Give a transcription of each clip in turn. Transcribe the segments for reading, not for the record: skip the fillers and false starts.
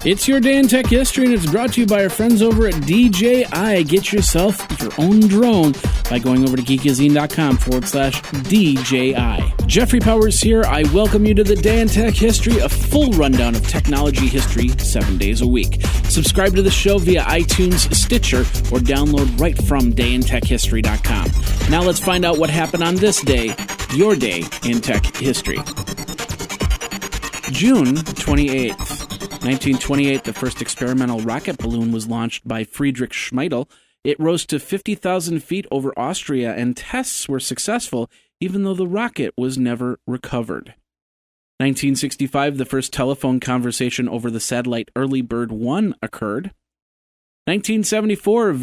It's your day in tech history, and it's brought to you by our friends over at DJI. Get yourself your own drone by going over to geekazine.com/DJI. Jeffrey Powers here. I welcome you to the Day in Tech History, a full rundown of technology history 7 days a week. Subscribe to the show via iTunes, Stitcher, or download right from dayintechhistory.com. Now let's find out what happened on this day, your day in tech history. June 28th. 1928, the first experimental rocket balloon was launched by Friedrich Schmeidel. It rose to 50,000 feet over Austria, and tests were successful, even though the rocket was never recovered. 1965, the first telephone conversation over the satellite Early Bird 1 occurred. 1974,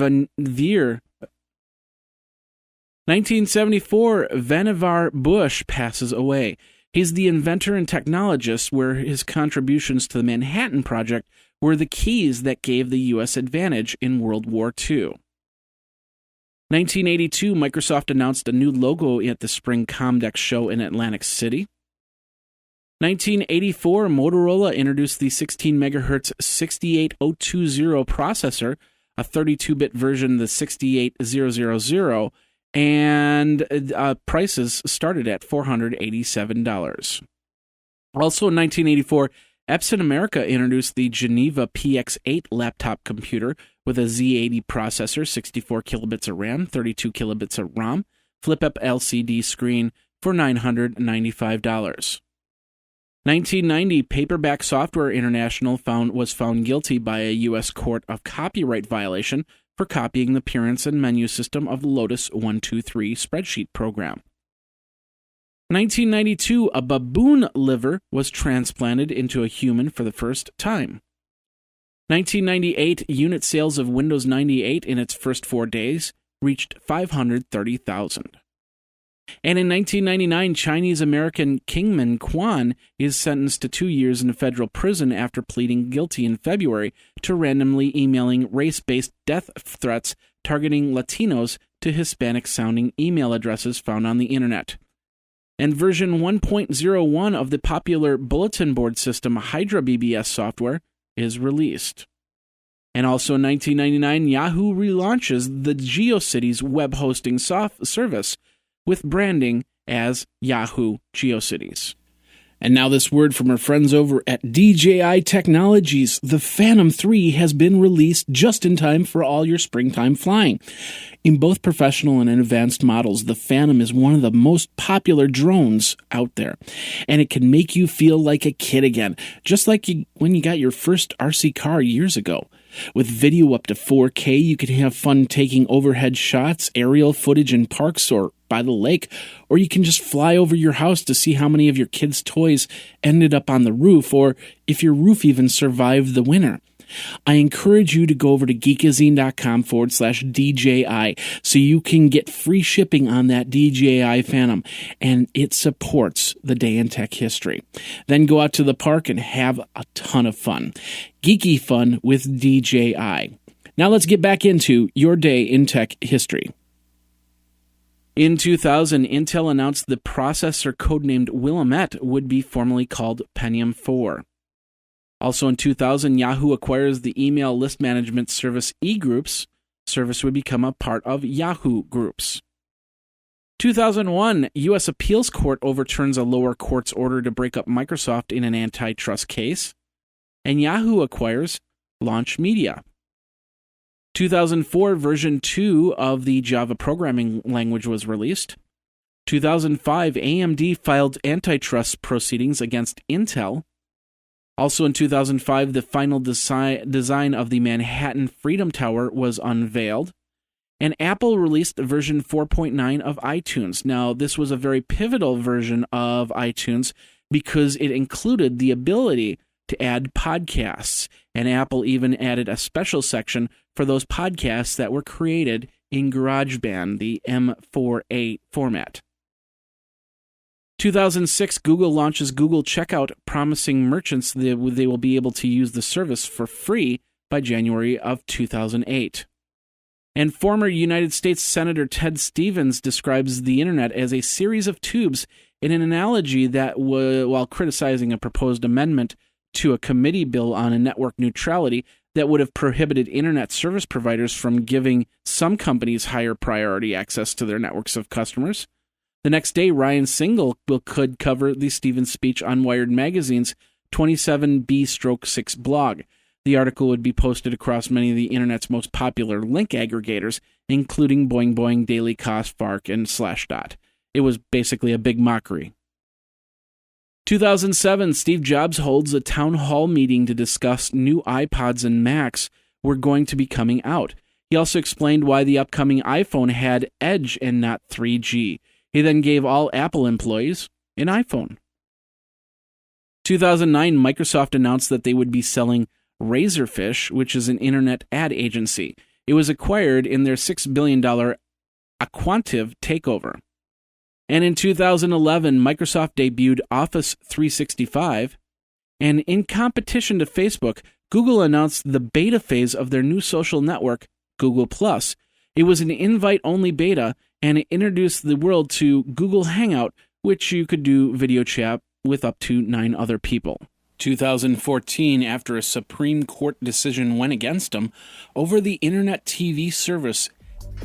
Vannevar Bush passes away. He's the inventor and technologist where his contributions to the Manhattan Project were the keys that gave the U.S. advantage in World War II. 1982, Microsoft announced a new logo at the Spring Comdex show in Atlantic City. 1984, Motorola introduced the 16 MHz 68020 processor, a 32-bit version of the 68000, and prices started at $487. Also in 1984, Epson America introduced the Geneva PX8 laptop computer with a Z80 processor, 64 kilobits of RAM, 32 kilobits of ROM, flip-up LCD screen for $995. 1990, Paperback Software International was found guilty by a U.S. court of copyright violation for copying the appearance and menu system of the Lotus 123 spreadsheet program. 1992, a baboon liver was transplanted into a human for the first time. 1998, unit sales of Windows 98 in its first 4 days reached 530,000. And in 1999, Chinese-American Kingman Kwan is sentenced to 2 years in a federal prison after pleading guilty in February to randomly emailing race-based death threats targeting Latinos to Hispanic-sounding email addresses found on the internet. And version 1.01 of the popular bulletin board system HydraBBS software is released. And also in 1999, Yahoo relaunches the GeoCities web hosting service with branding as Yahoo GeoCities. And now this word from our friends over at DJI Technologies. The Phantom 3 has been released just in time for all your springtime flying. In both professional and in advanced models, the Phantom is one of the most popular drones out there. And it can make you feel like a kid again, just like when you got your first RC car years ago. With video up to 4K, you can have fun taking overhead shots, aerial footage in parks or by the lake, or you can just fly over your house to see how many of your kids' toys ended up on the roof, or if your roof even survived the winter. I encourage you to go over to geekazine.com/DJI so you can get free shipping on that DJI Phantom, and it supports the Day in Tech History. Then go out to the park and have a ton of fun. Geeky fun with DJI. Now let's get back into your Day in Tech History. In 2000, Intel announced the processor codenamed Willamette would be formally called Pentium 4. Also in 2000, Yahoo acquires the email list management service eGroups. Service would become a part of Yahoo Groups. 2001, U.S. Appeals Court overturns a lower court's order to break up Microsoft in an antitrust case. And Yahoo acquires Launch Media. 2004, version 2 of the Java programming language was released. 2005, AMD filed antitrust proceedings against Intel. Also in 2005, the final design of the Manhattan Freedom Tower was unveiled. And Apple released version 4.9 of iTunes. Now, this was a very pivotal version of iTunes because it included the ability to add podcasts. And Apple even added a special section for those podcasts that were created in GarageBand, the M4A format. 2006, Google launches Google Checkout, promising merchants they will be able to use the service for free by January of 2008. And former United States Senator Ted Stevens describes the internet as a series of tubes in an analogy that, while criticizing a proposed amendment to a committee bill on a network neutrality that would have prohibited internet service providers from giving some companies higher priority access to their networks of customers. The next day, Ryan Singal could cover the Stevens speech on Wired Magazine's 27B/6 blog. The article would be posted across many of the internet's most popular link aggregators, including Boing Boing, Daily Kos, Fark, and Slashdot. It was basically a big mockery. 2007, Steve Jobs holds a town hall meeting to discuss new iPods and Macs were going to be coming out. He also explained why the upcoming iPhone had Edge and not 3G. He then gave all Apple employees an iPhone. 2009, Microsoft announced that they would be selling Razorfish, which is an internet ad agency. It was acquired in their $6 billion Aquantive takeover. And in 2011, Microsoft debuted Office 365, and in competition to Facebook, Google announced the beta phase of their new social network, Google+. It was an invite-only beta, and it introduced the world to Google Hangout, which you could do video chat with up to 9 other people. 2014, after a Supreme Court decision went against them, over-the-internet TV service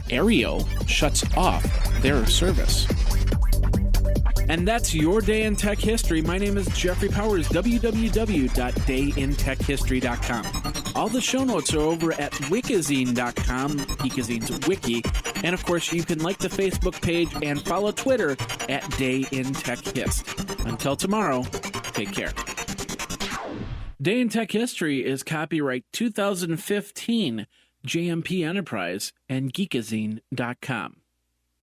Aereo shuts off their service. And that's your day in tech history. My name is Jeffrey Powers, www.dayintechhistory.com. All the show notes are over at wikizine.com, Geekazine's wiki. And of course, you can like the Facebook page and follow Twitter at Day in Tech Hist. Until tomorrow, take care. Day in Tech History is copyright 2015, JMP Enterprise and Geekazine.com.